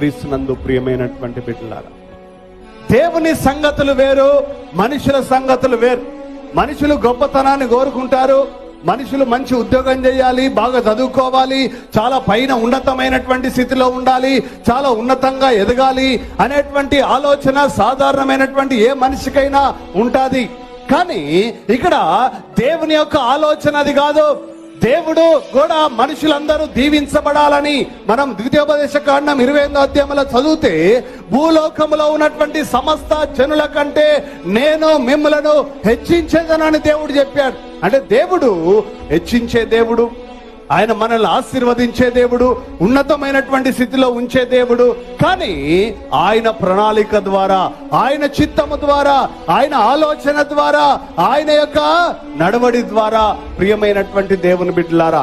క్రీస్తునందు ప్రియమైనటువంటి బిడ్డలారా, దేవుని సంగతులు వేరు, మనుషుల సంగతులు వేరు. మనుషులు గొప్పతనాన్ని కోరుకుంటారు, మనుషులు మంచి ఉద్యోగం చేయాలి, బాగా చదువుకోవాలి, చాలా పైన ఉన్నతమైనటువంటి స్థితిలో ఉండాలి, చాలా ఉన్నతంగా ఎదగాలి అనేటువంటి ఆలోచన సాధారణమైనటువంటి ఏ మనిషికైనా ఉంటుంది. కానీ ఇక్కడ దేవుని యొక్క ఆలోచన అది కాదు. దేవుడు కూడా మనుషులందరూ దీవించబడాలని మనం ద్వితీయోపదేశకాండం 28వ అధ్యాయంలో చదివితే, భూలోకములో ఉన్నటువంటి సమస్త జనుల కంటే నేను మిమ్మలను హెచ్చించేదనని దేవుడు చెప్పాడు. అంటే దేవుడు హెచ్చించే దేవుడు, ఆయన మనల్ని ఆశీర్వదించే దేవుడు, ఉన్నతమైనటువంటి స్థితిలో ఉంచే దేవుడు. కానీ ఆయన ప్రణాళిక ద్వారా, ఆయన చిత్తము ద్వారా, ఆయన ఆలోచన ద్వారా, ఆయన యొక్క నడవడి ద్వారా ప్రియమైనటువంటి దేవుని బిడ్డలారా